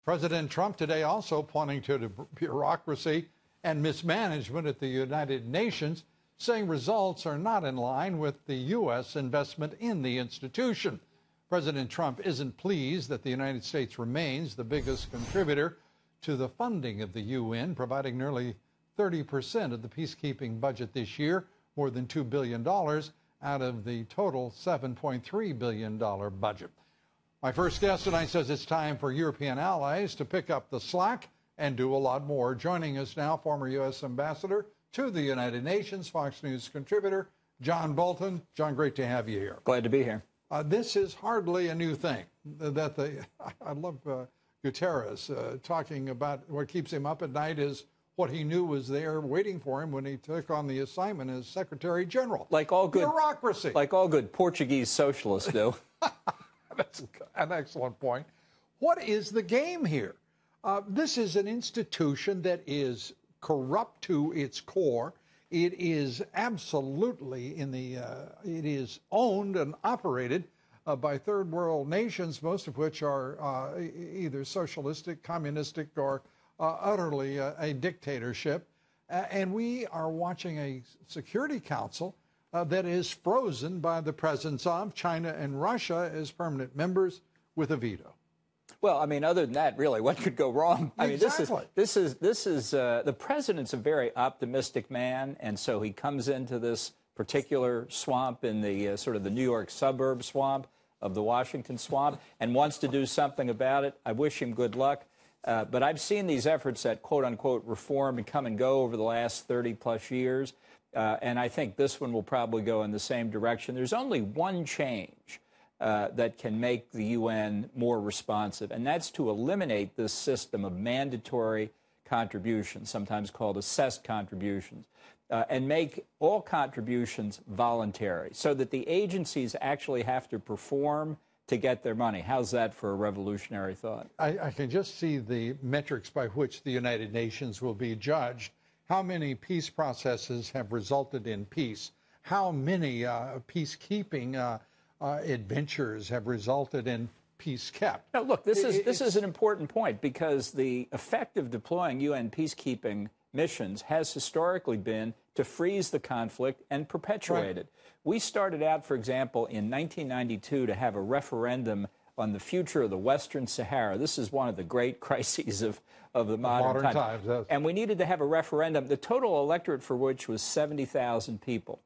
President Trump today also pointing to the bureaucracy and mismanagement at the United Nations, saying results are not in line with the U.S. investment in the institution. President Trump isn't pleased that the United States remains the biggest contributor to the funding of the UN, providing nearly 30% of the peacekeeping budget this year, more than $2 billion out of the total $7.3 billion budget. My first guest tonight says it's time for European allies to pick up the slack and do a lot more. Joining us now, former U.S. Ambassador to the United Nations, Fox News contributor, John Bolton. John, great to have you here. Glad to be here. This is hardly a new thing. I love Guterres talking about what keeps him up at night is what he knew was there waiting for him when he took on the assignment as Secretary General. Like all good bureaucracy. Like all good Portuguese socialists do. That's an excellent point. What is the game here? This is an institution that is corrupt to its core. It is absolutely it is owned and operated by third world nations, most of which are either socialistic, communistic, or utterly a dictatorship. And we are watching a Security Council that is frozen by the presence of China and Russia as permanent members with a veto. Well, I mean, other than that, really, what could go wrong? I mean, Exactly. this is the president's a very optimistic man, and so he comes into this particular swamp in the sort of the New York suburb swamp of the Washington swamp and wants to do something about it. I wish him good luck. But I've seen these efforts at quote-unquote reform and come and go over the last 30-plus years. And I think this one will probably go in the same direction. There's only one change that can make the UN more responsive, and that's to eliminate this system of mandatory contributions, sometimes called assessed contributions, and make all contributions voluntary so that the agencies actually have to perform to get their money. How's that for a revolutionary thought? I can just see the metrics by which the United Nations will be judged. How many peace processes have resulted in peace? How many peacekeeping adventures have resulted in peace kept? Now, look, this is an important point because the effect of deploying UN peacekeeping missions has historically been to freeze the conflict and perpetuate it. We started out, for example, in 1992 to have a referendum on the future of the Western Sahara. This is one of the great crises of the modern times. Yes. And we needed to have a referendum, the total electorate for which was 70,000 people.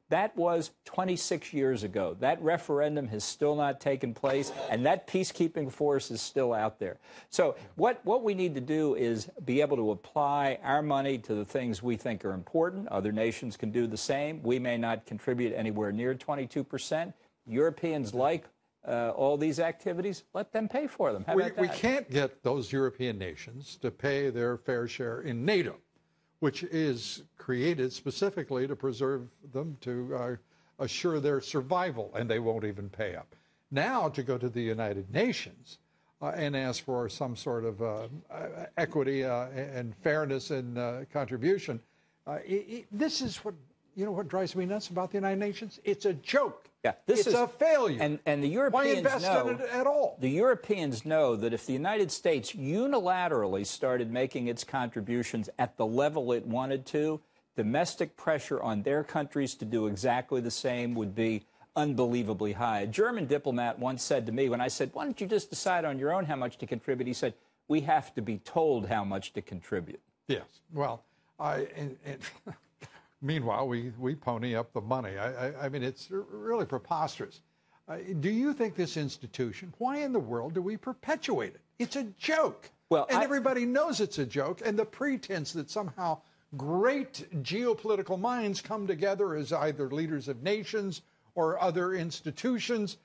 That was 26 years ago. That referendum has still not taken place, and that peacekeeping force is still out there. So what we need to do is be able to apply our money to the things we think are important. Other nations can do the same. We may not contribute anywhere near 22%. Europeans like all these activities. Let them pay for them. How about that? We can't get those European nations to pay their fair share in NATO, which is created specifically to preserve them, to assure their survival, and they won't even pay up. Now to go to the United Nations and ask for some sort of equity and fairness in contribution, this is what drives me nuts about the United Nations? It's a joke. Yeah, it's a failure. And the Europeans Why invest in it at all? The Europeans know that if the United States unilaterally started making its contributions at the level it wanted to, domestic pressure on their countries to do exactly the same would be unbelievably high. A German diplomat once said to me, when I said, why don't you just decide on your own how much to contribute? He said, we have to be told how much to contribute. Yes. Well, meanwhile, we pony up the money. I mean, it's really preposterous. Do you think this institution, why in the world do we perpetuate it? It's a joke. Well, everybody knows it's a joke, and the pretense that somehow great geopolitical minds come together as either leaders of nations or other institutions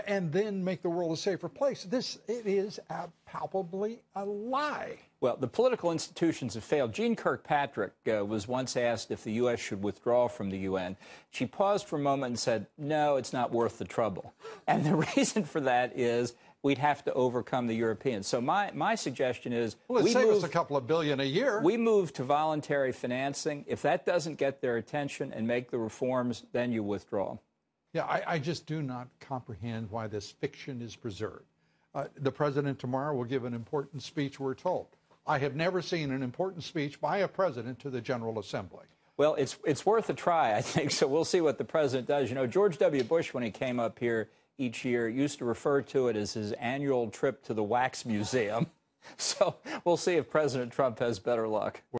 and then make the world a safer place. It is palpably a lie. Well, the political institutions have failed. Jeane Kirkpatrick was once asked if the U.S. should withdraw from the UN. She paused for a moment and said, no, it's not worth the trouble. And the reason for that is we'd have to overcome the Europeans. So my suggestion is save us a couple of billion a year. We move to voluntary financing. If that doesn't get their attention and make the reforms, then you withdraw. Yeah, I just do not comprehend why this fiction is preserved. The president tomorrow will give an important speech, we're told. I have never seen an important speech by a president to the General Assembly. Well, it's worth a try, I think, so we'll see what the president does. You know, George W. Bush, when he came up here each year, used to refer to it as his annual trip to the Wax Museum. So we'll see if President Trump has better luck.